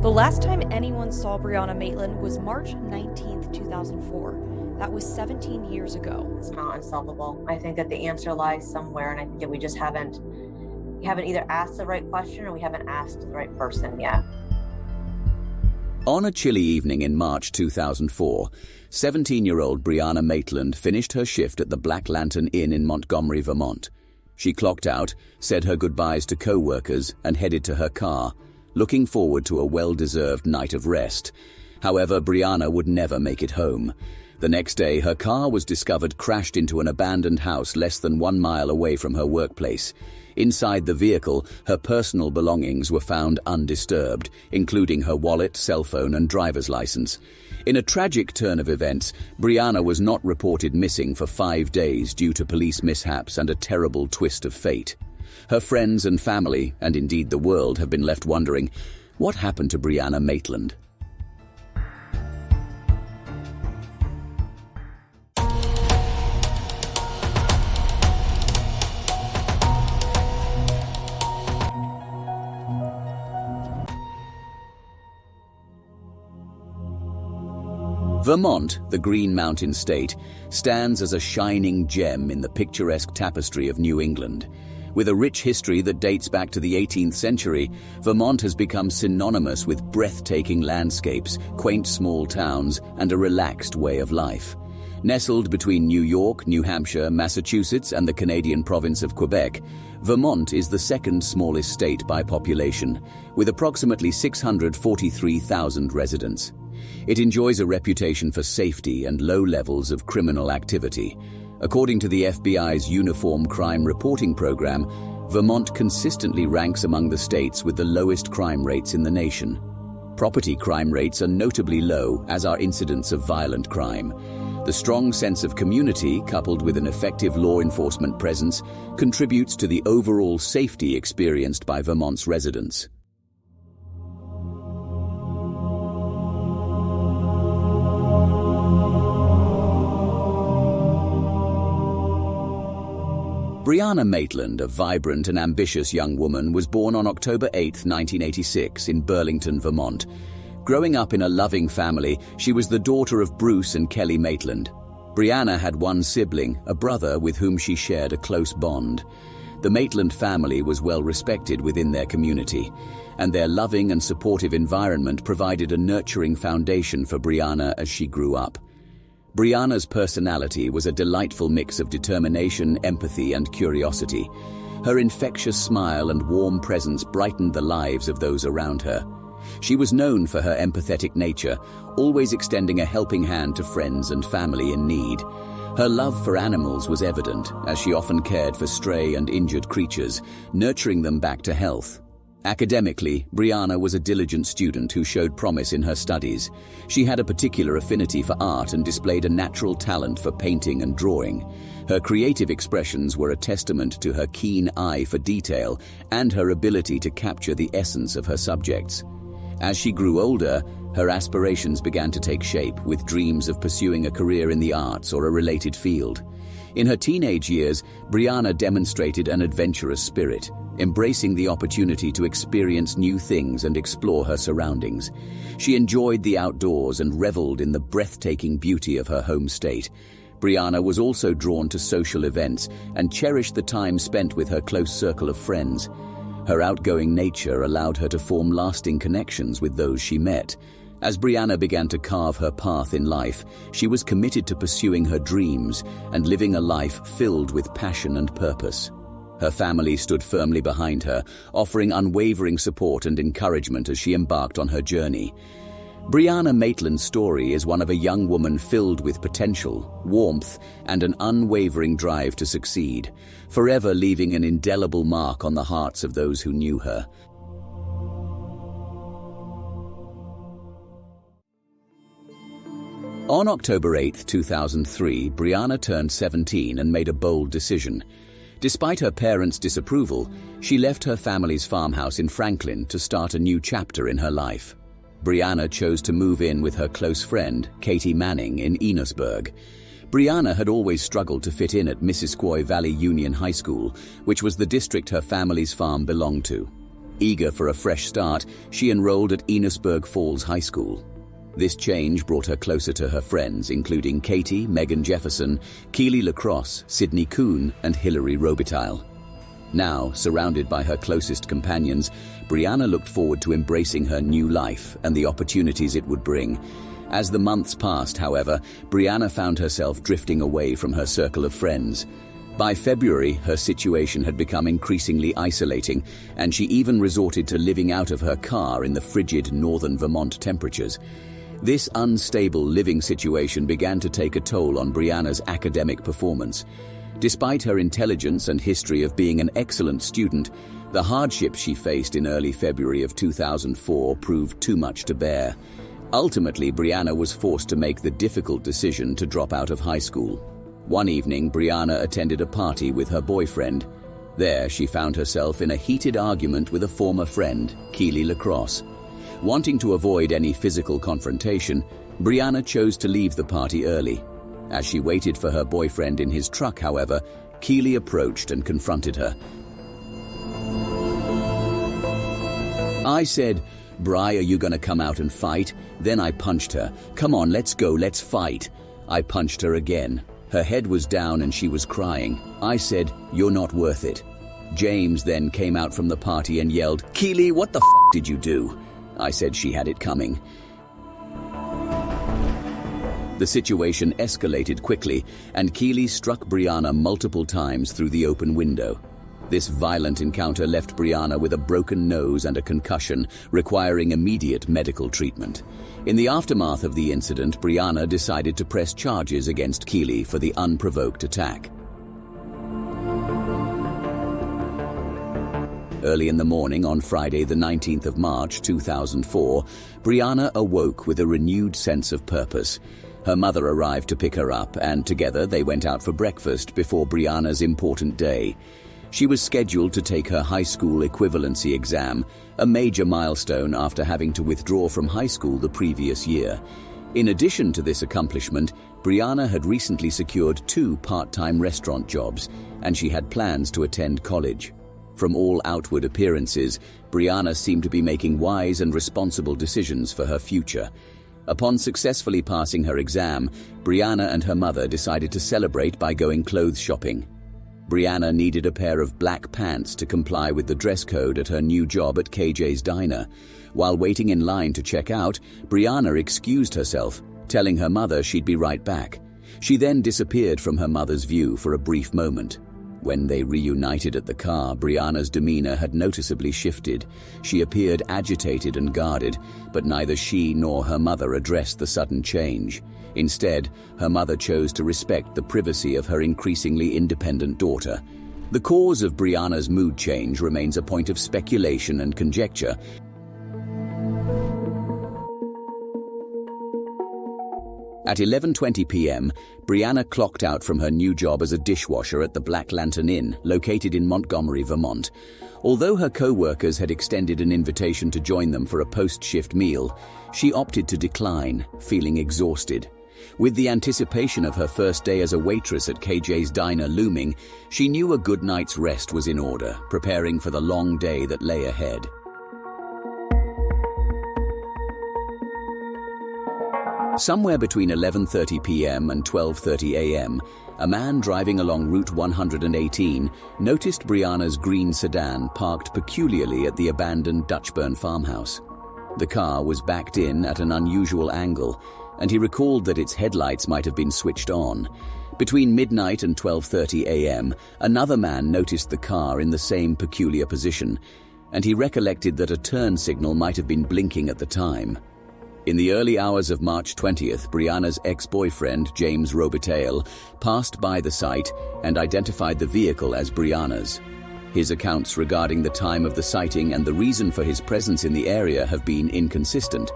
The last time anyone saw Brianna Maitland was March 19th, 2004. That was 17 years ago. It's not unsolvable. I think that the answer lies somewhere, and I think that we just haven't either asked the right question or we haven't asked the right person yet. On a chilly evening in March 2004, 17-year-old Brianna Maitland finished her shift at the Black Lantern Inn in Montgomery, Vermont. She clocked out, said her goodbyes to co-workers, and headed to her car, looking forward to a well-deserved night of rest. However, Brianna would never make it home. The next day, her car was discovered crashed into an abandoned house less than 1 mile away from her workplace. Inside the vehicle, her personal belongings were found undisturbed, including her wallet, cell phone, and driver's license. In a tragic turn of events, Brianna was not reported missing for 5 days due to police mishaps and a terrible twist of fate. Her friends and family, and indeed the world, have been left wondering, what happened to Brianna Maitland? Vermont, the Green Mountain State, stands as a shining gem in the picturesque tapestry of New England. With a rich history that dates back to the 18th century, Vermont has become synonymous with breathtaking landscapes, quaint small towns, and a relaxed way of life. Nestled between New York, New Hampshire, Massachusetts, and the Canadian province of Quebec, Vermont is the second smallest state by population, with approximately 643,000 residents. It enjoys a reputation for safety and low levels of criminal activity. According to the FBI's Uniform Crime Reporting Program, Vermont consistently ranks among the states with the lowest crime rates in the nation. Property crime rates are notably low, as are incidents of violent crime. The strong sense of community, coupled with an effective law enforcement presence, contributes to the overall safety experienced by Vermont's residents. Brianna Maitland, a vibrant and ambitious young woman, was born on October 8, 1986, in Burlington, Vermont. Growing up in a loving family, she was the daughter of Bruce and Kelly Maitland. Brianna had one sibling, a brother with whom she shared a close bond. The Maitland family was well respected within their community, and their loving and supportive environment provided a nurturing foundation for Brianna as she grew up. Brianna's personality was a delightful mix of determination, empathy, and curiosity. Her infectious smile and warm presence brightened the lives of those around her. She was known for her empathetic nature, always extending a helping hand to friends and family in need. Her love for animals was evident, as she often cared for stray and injured creatures, nurturing them back to health. Academically, Brianna was a diligent student who showed promise in her studies. She had a particular affinity for art and displayed a natural talent for painting and drawing. Her creative expressions were a testament to her keen eye for detail and her ability to capture the essence of her subjects. As she grew older, her aspirations began to take shape, with dreams of pursuing a career in the arts or a related field. In her teenage years, Brianna demonstrated an adventurous spirit, embracing the opportunity to experience new things and explore her surroundings. She enjoyed the outdoors and reveled in the breathtaking beauty of her home state. Brianna was also drawn to social events and cherished the time spent with her close circle of friends. Her outgoing nature allowed her to form lasting connections with those she met. As Brianna began to carve her path in life, she was committed to pursuing her dreams and living a life filled with passion and purpose. Her family stood firmly behind her, offering unwavering support and encouragement as she embarked on her journey. Brianna Maitland's story is one of a young woman filled with potential, warmth, and an unwavering drive to succeed, forever leaving an indelible mark on the hearts of those who knew her. On October 8, 2003, Brianna turned 17 and made a bold decision. Despite her parents' disapproval, she left her family's farmhouse in Franklin to start a new chapter in her life. Brianna chose to move in with her close friend, Katie Manning, in Enosburg. Brianna had always struggled to fit in at Missisquoi Valley Union High School, which was the district her family's farm belonged to. Eager for a fresh start, she enrolled at Enosburg Falls High School. This change brought her closer to her friends, including Katie, Megan Jefferson, Keely Lacrosse, Sydney Kuhn, and Hilary Robitaille. Now, surrounded by her closest companions, Brianna looked forward to embracing her new life and the opportunities it would bring. As the months passed, however, Brianna found herself drifting away from her circle of friends. By February, her situation had become increasingly isolating, and she even resorted to living out of her car in the frigid northern Vermont temperatures. This unstable living situation began to take a toll on Brianna's academic performance. Despite her intelligence and history of being an excellent student, the hardships she faced in early February of 2004 proved too much to bear. Ultimately, Brianna was forced to make the difficult decision to drop out of high school. One evening, Brianna attended a party with her boyfriend. There, she found herself in a heated argument with a former friend, Keely Lacrosse. Wanting to avoid any physical confrontation, Brianna chose to leave the party early. As she waited for her boyfriend in his truck, however, Keely approached and confronted her. I said, "Bri, are you gonna come out and fight?" Then I punched her. "Come on, let's go, let's fight." I punched her again. Her head was down and she was crying. I said, "You're not worth it." James then came out from the party and yelled, "Keely, what the f*** did you do?" I said she had it coming. The situation escalated quickly, and Keely struck Brianna multiple times through the open window. This violent encounter left Brianna with a broken nose and a concussion, requiring immediate medical treatment. In the aftermath of the incident, Brianna decided to press charges against Keely for the unprovoked attack. Early in the morning on Friday, the 19th of March, 2004, Brianna awoke with a renewed sense of purpose. Her mother arrived to pick her up, and together they went out for breakfast before Brianna's important day. She was scheduled to take her high school equivalency exam, a major milestone after having to withdraw from high school the previous year. In addition to this accomplishment, Brianna had recently secured 2 part-time restaurant jobs, and she had plans to attend college. From all outward appearances, Brianna seemed to be making wise and responsible decisions for her future. Upon successfully passing her exam, Brianna and her mother decided to celebrate by going clothes shopping. Brianna needed a pair of black pants to comply with the dress code at her new job at KJ's Diner. While waiting in line to check out, Brianna excused herself, telling her mother she'd be right back. She then disappeared from her mother's view for a brief moment. When they reunited at the car, Brianna's demeanor had noticeably shifted. She appeared agitated and guarded, but neither she nor her mother addressed the sudden change. Instead, her mother chose to respect the privacy of her increasingly independent daughter. The cause of Brianna's mood change remains a point of speculation and conjecture. At 11:20 p.m., Brianna clocked out from her new job as a dishwasher at the Black Lantern Inn, located in Montgomery, Vermont. Although her co-workers had extended an invitation to join them for a post-shift meal, she opted to decline, feeling exhausted. With the anticipation of her first day as a waitress at KJ's Diner looming, she knew a good night's rest was in order, preparing for the long day that lay ahead. Somewhere between 11:30 p.m. and 12:30 a.m., a man driving along Route 118 noticed Brianna's green sedan parked peculiarly at the abandoned Dutchburn farmhouse. The car was backed in at an unusual angle, and he recalled that its headlights might have been switched on. Between midnight and 12:30 a.m., another man noticed the car in the same peculiar position, and he recollected that a turn signal might have been blinking at the time. In the early hours of March 20th, Brianna's ex-boyfriend, James Robitaille, passed by the site and identified the vehicle as Brianna's. His accounts regarding the time of the sighting and the reason for his presence in the area have been inconsistent.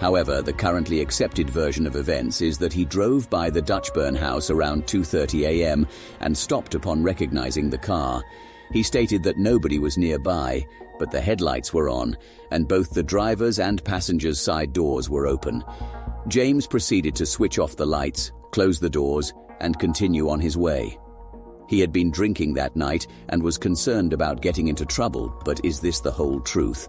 However, the currently accepted version of events is that he drove by the Dutchburn house around 2:30 a.m. and stopped upon recognizing the car. He stated that nobody was nearby, but the headlights were on, and both the driver's and passenger's side doors were open. James proceeded to switch off the lights, close the doors, and continue on his way. He had been drinking that night and was concerned about getting into trouble, but is this the whole truth?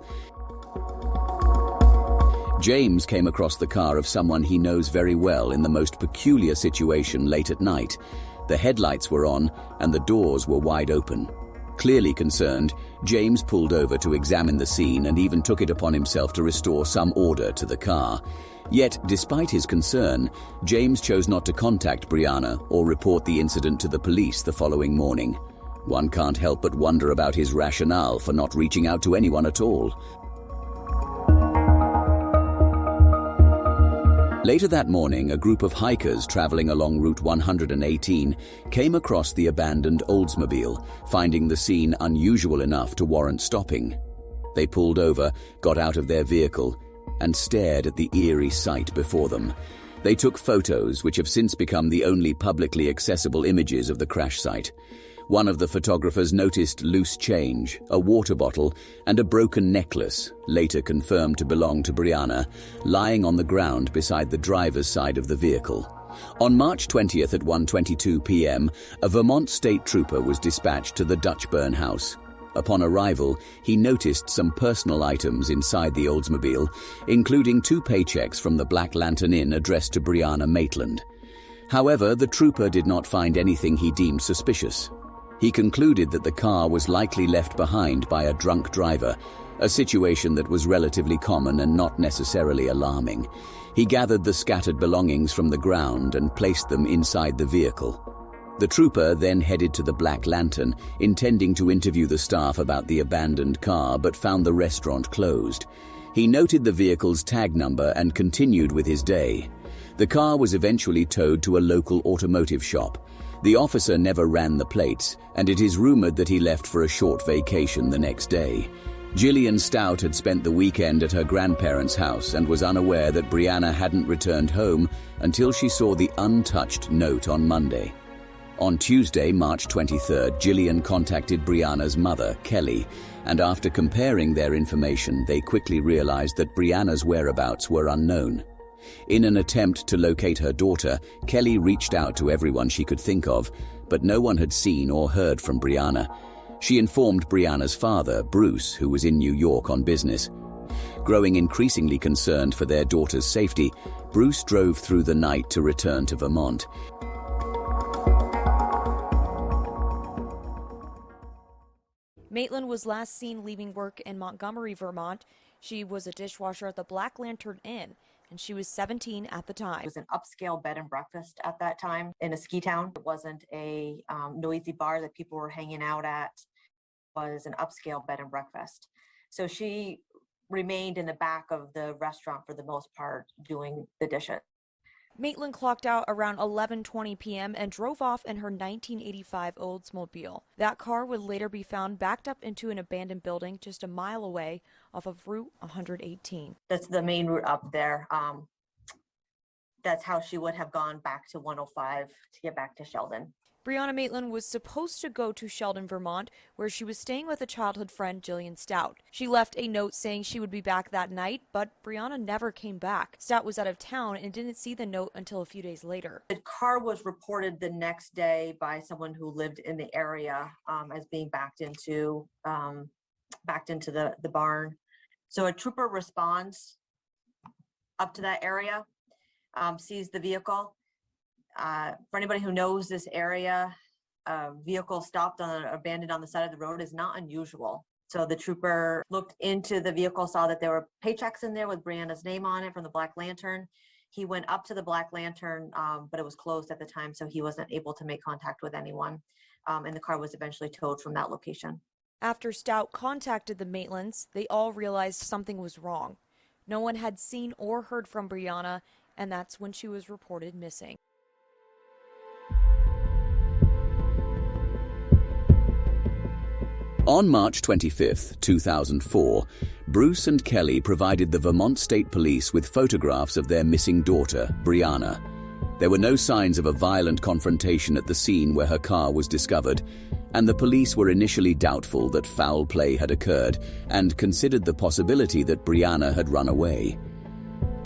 James came across the car of someone he knows very well in the most peculiar situation late at night. The headlights were on and the doors were wide open. Clearly concerned, James pulled over to examine the scene and even took it upon himself to restore some order to the car. Yet, despite his concern, James chose not to contact Brianna or report the incident to the police the following morning. One can't help but wonder about his rationale for not reaching out to anyone at all. Later that morning, a group of hikers traveling along Route 118 came across the abandoned Oldsmobile, finding the scene unusual enough to warrant stopping. They pulled over, got out of their vehicle, and stared at the eerie sight before them. They took photos, which have since become the only publicly accessible images of the crash site. One of the photographers noticed loose change, a water bottle, and a broken necklace, later confirmed to belong to Brianna, lying on the ground beside the driver's side of the vehicle. On March 20th at 1:22 p.m., a Vermont state trooper was dispatched to the Dutchburn house. Upon arrival, he noticed some personal items inside the Oldsmobile, including 2 paychecks from the Black Lantern Inn addressed to Brianna Maitland. However, the trooper did not find anything he deemed suspicious. He concluded that the car was likely left behind by a drunk driver, a situation that was relatively common and not necessarily alarming. He gathered the scattered belongings from the ground and placed them inside the vehicle. The trooper then headed to the Black Lantern, intending to interview the staff about the abandoned car, but found the restaurant closed. He noted the vehicle's tag number and continued with his day. The car was eventually towed to a local automotive shop. The officer never ran the plates, and it is rumored that he left for a short vacation the next day. Gillian Stout had spent the weekend at her grandparents' house and was unaware that Brianna hadn't returned home until she saw the untouched note on Monday. On Tuesday, March 23rd, Gillian contacted Brianna's mother, Kelly, and after comparing their information, they quickly realized that Brianna's whereabouts were unknown. In an attempt to locate her daughter, Kelly reached out to everyone she could think of, but no one had seen or heard from Brianna. She informed Brianna's father, Bruce, who was in New York on business. Growing increasingly concerned for their daughter's safety, Bruce drove through the night to return to Vermont. Maitland was last seen leaving work in Montgomery, Vermont. She was a dishwasher at the Black Lantern Inn, and she was 17 at the time. It was an upscale bed and breakfast at that time in a ski town. It wasn't a noisy bar that people were hanging out at. It was an upscale bed and breakfast. So she remained in the back of the restaurant for the most part doing the dishes. Maitland clocked out around 11:20 p.m. and drove off in her 1985 Oldsmobile. That car would later be found backed up into an abandoned building just a mile away off of Route 118. That's the main route up there. That's how she would have gone back to 105 to get back to Sheldon. Brianna Maitland was supposed to go to Sheldon, Vermont, where she was staying with a childhood friend, Gillian Stout. She left a note saying she would be back that night, but Brianna never came back. Stout was out of town and didn't see the note until a few days later. The car was reported the next day by someone who lived in the area as being backed into the barn. So a trooper responds up to that area, sees the vehicle. For anybody who knows this area, a vehicle stopped abandoned on the side of the road is not unusual. So the trooper looked into the vehicle, saw that there were paychecks in there with Brianna's name on it from the Black Lantern. He went up to the Black Lantern, but it was closed at the time, so he wasn't able to make contact with anyone. And the car was eventually towed from that location. After Stout contacted the Maitlands, they all realized something was wrong. No one had seen or heard from Brianna, and that's when she was reported missing. On March 25, 2004, Bruce and Kelly provided the Vermont State Police with photographs of their missing daughter, Brianna. There were no signs of a violent confrontation at the scene where her car was discovered, and the police were initially doubtful that foul play had occurred and considered the possibility that Brianna had run away.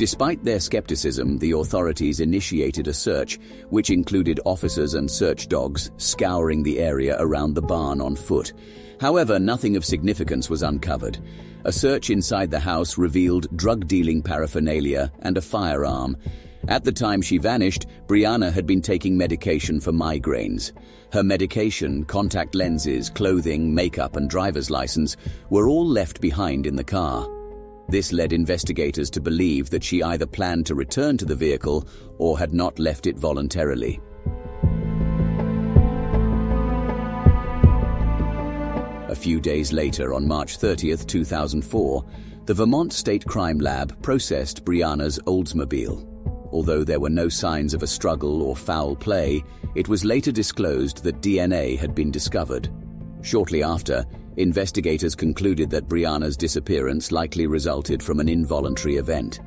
Despite their skepticism, the authorities initiated a search, which included officers and search dogs scouring the area around the barn on foot. However, nothing of significance was uncovered. A search inside the house revealed drug-dealing paraphernalia and a firearm. At the time she vanished, Brianna had been taking medication for migraines. Her medication, contact lenses, clothing, makeup, and driver's license were all left behind in the car. This led investigators to believe that she either planned to return to the vehicle or had not left it voluntarily. A few days later, on March 30th, 2004, the Vermont State Crime Lab processed Brianna's Oldsmobile. Although there were no signs of a struggle or foul play, it was later disclosed that DNA had been discovered. Shortly after, investigators concluded that Brianna's disappearance likely resulted from an involuntary event.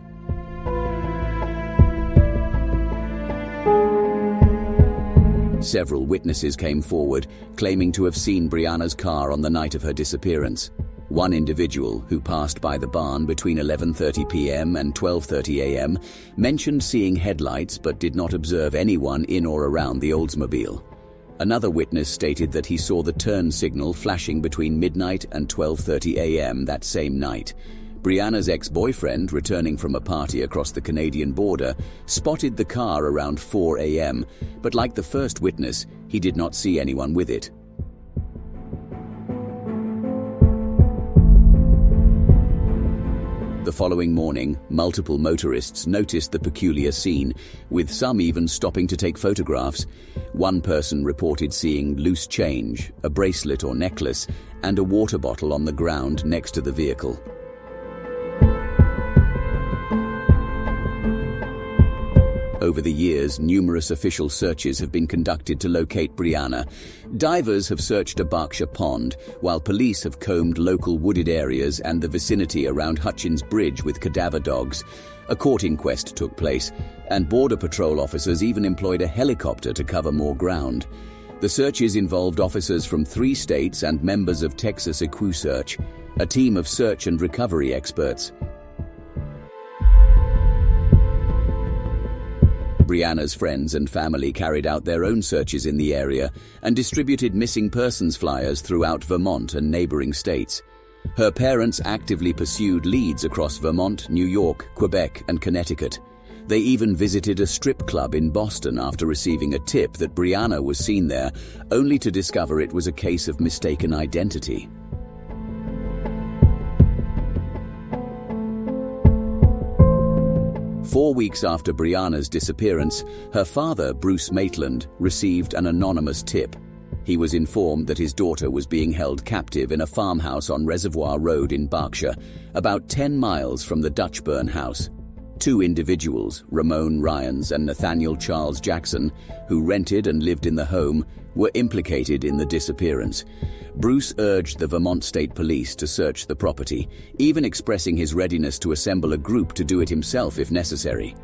Several witnesses came forward, claiming to have seen Brianna's car on the night of her disappearance. One individual, who passed by the barn between 11:30 p.m. and 12:30 a.m., mentioned seeing headlights but did not observe anyone in or around the Oldsmobile. Another witness stated that he saw the turn signal flashing between midnight and 12:30 a.m. that same night. Brianna's ex-boyfriend, returning from a party across the Canadian border, spotted the car around 4 a.m., but like the first witness, he did not see anyone with it. The following morning, multiple motorists noticed the peculiar scene, with some even stopping to take photographs. One person reported seeing loose change, a bracelet or necklace, and a water bottle on the ground next to the vehicle. Over the years, numerous official searches have been conducted to locate Brianna. Divers have searched a Berkshire pond, while police have combed local wooded areas and the vicinity around Hutchins Bridge with cadaver dogs. A court inquest took place, and Border Patrol officers even employed a helicopter to cover more ground. The searches involved officers from 3 states and members of Texas EquuSearch, a team of search and recovery experts. Brianna's friends and family carried out their own searches in the area and distributed missing persons flyers throughout Vermont and neighboring states. Her parents actively pursued leads across Vermont, New York, Quebec, and Connecticut. They even visited a strip club in Boston after receiving a tip that Brianna was seen there, only to discover it was a case of mistaken identity. Four weeks after Brianna's disappearance, her father, Bruce Maitland, received an anonymous tip. He was informed that his daughter was being held captive in a farmhouse on Reservoir Road in Berkshire, about 10 miles from the Dutchburn house. 2 individuals, Ramon Ryans and Nathaniel Charles Jackson, who rented and lived in the home, were implicated in the disappearance. Bruce urged the Vermont State Police to search the property, even expressing his readiness to assemble a group to do it himself if necessary.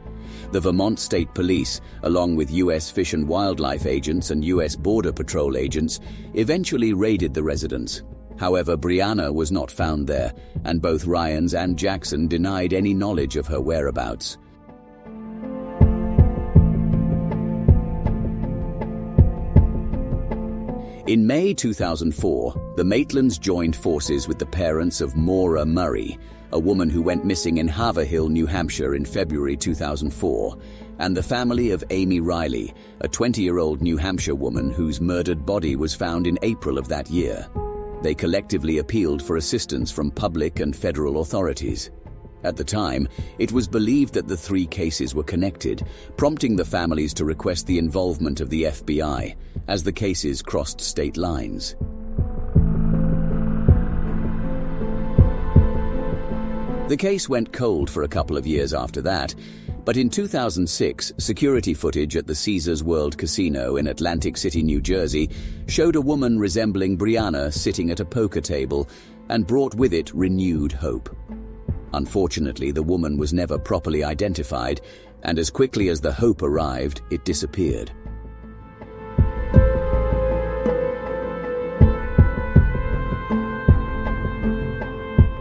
The Vermont State Police, along with U.S. Fish and Wildlife agents and U.S. Border Patrol agents, eventually raided the residence. However, Brianna was not found there, and both Ryans and Jackson denied any knowledge of her whereabouts. In May 2004, the Maitlands joined forces with the parents of Maura Murray, a woman who went missing in Haverhill, New Hampshire in February 2004, and the family of Amy Riley, a 20-year-old New Hampshire woman whose murdered body was found in April of that year. They collectively appealed for assistance from public and federal authorities. At the time, it was believed that the 3 cases were connected, prompting the families to request the involvement of the FBI, as the cases crossed state lines. The case went cold for a couple of years after that, but in 2006, security footage at the Caesars World Casino in Atlantic City, New Jersey, showed a woman resembling Brianna sitting at a poker table and brought with it renewed hope. Unfortunately, the woman was never properly identified, and as quickly as the hope arrived, it disappeared.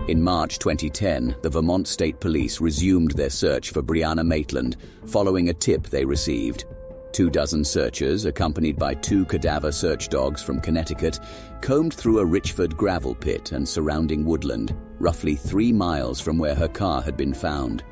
In March 2010, the Vermont State Police resumed their search for Brianna Maitland following a tip they received. 24 searchers, accompanied by 2 cadaver search dogs from Connecticut, combed through a Richford gravel pit and surrounding woodland, roughly 3 miles from where her car had been found.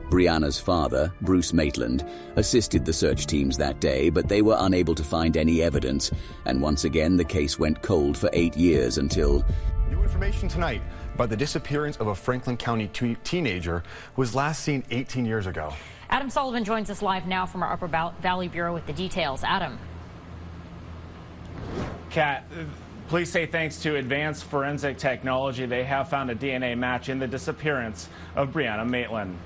Brianna's father, Bruce Maitland, assisted the search teams that day, but they were unable to find any evidence, and once again the case went cold for 8 years until... New information tonight about the disappearance of a Franklin County teenager who was last seen 18 years ago. Adam Sullivan joins us live now from our Upper Valley Bureau with the details. Adam. Kat, police say thanks to advanced forensic technology, they have found a DNA match in the disappearance of Brianna Maitland.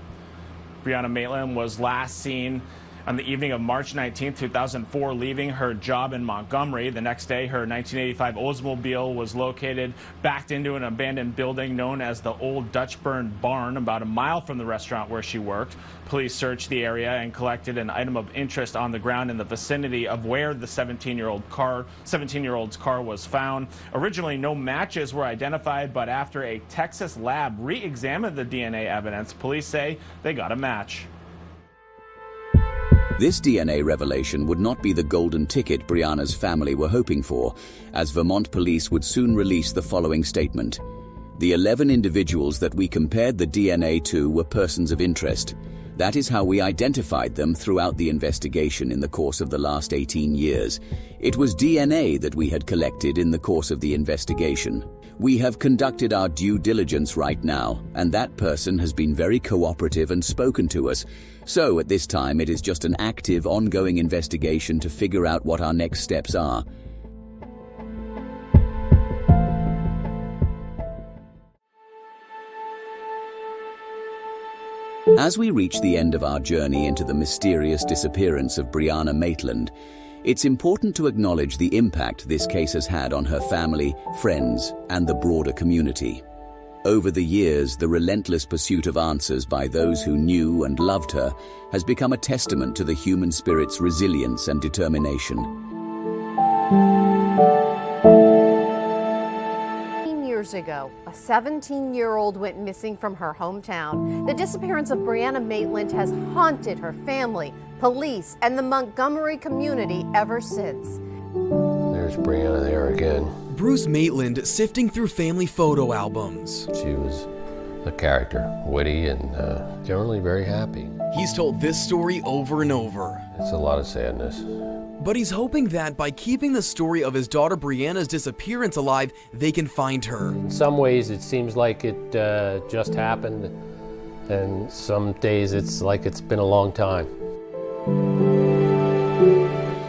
Brianna Maitland was last seen on the evening of March 19, 2004, leaving her job in Montgomery. The next day, her 1985 Oldsmobile was located backed into an abandoned building known as the Old Dutchburn Barn, about a mile from the restaurant where she worked. Police searched the area and collected an item of interest on the ground in the vicinity of where the 17-year-old's car was found. Originally, no matches were identified, but after a Texas lab re-examined the DNA evidence, police say they got a match. This DNA revelation would not be the golden ticket Brianna's family were hoping for, as Vermont police would soon release the following statement. The 11 individuals that we compared the DNA to were persons of interest. That is how we identified them throughout the investigation in the course of the last 18 years. It was DNA that we had collected in the course of the investigation. We have conducted our due diligence right now, and that person has been very cooperative and spoken to us. So at this time, it is just an active, ongoing investigation to figure out what our next steps are. As we reach the end of our journey into the mysterious disappearance of Brianna Maitland, it's important to acknowledge the impact this case has had on her family, friends, and the broader community. Over the years, the relentless pursuit of answers by those who knew and loved her has become a testament to the human spirit's resilience and determination. Years ago, a 17-year-old went missing from her hometown. The disappearance of Brianna Maitland has haunted her family, police, and the Montgomery community ever since. There's Brianna there again. Bruce Maitland sifting through family photo albums. She was a character, witty and generally very happy. He's told this story over and over. It's a lot of sadness. But he's hoping that by keeping the story of his daughter Brianna's disappearance alive, they can find her. In some ways, it seems like it just happened, and some days it's like it's been a long time.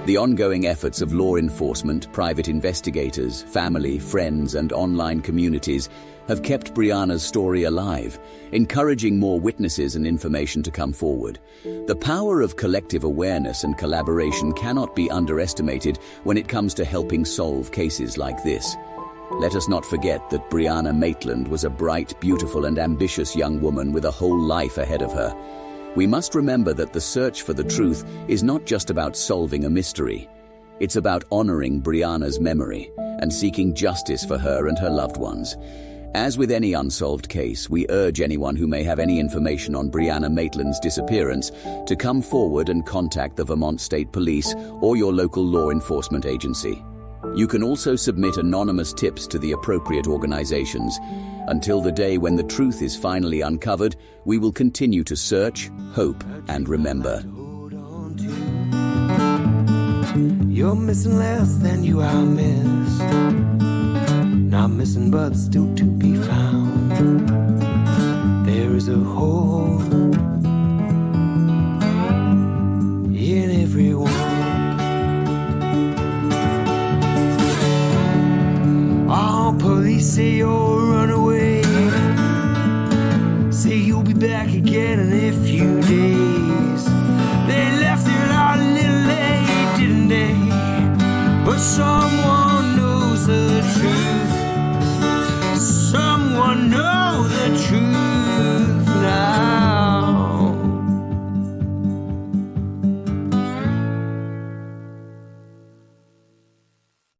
The ongoing efforts of law enforcement, private investigators, family, friends, and online communities have kept Brianna's story alive, encouraging more witnesses and information to come forward. The power of collective awareness and collaboration cannot be underestimated when it comes to helping solve cases like this. Let us not forget that Brianna Maitland was a bright, beautiful, and ambitious young woman with a whole life ahead of her. We must remember that the search for the truth is not just about solving a mystery. It's about honoring Brianna's memory and seeking justice for her and her loved ones. As with any unsolved case, we urge anyone who may have any information on Brianna Maitland's disappearance to come forward and contact the Vermont State Police or your local law enforcement agency. You can also submit anonymous tips to the appropriate organizations. Until the day when the truth is finally uncovered, we will continue to search, hope, and remember. You're missing less than you are missed. Not missing, but still to be found. There is a hole in everyone. All police say you'll run away. Say you'll be back again in a few days.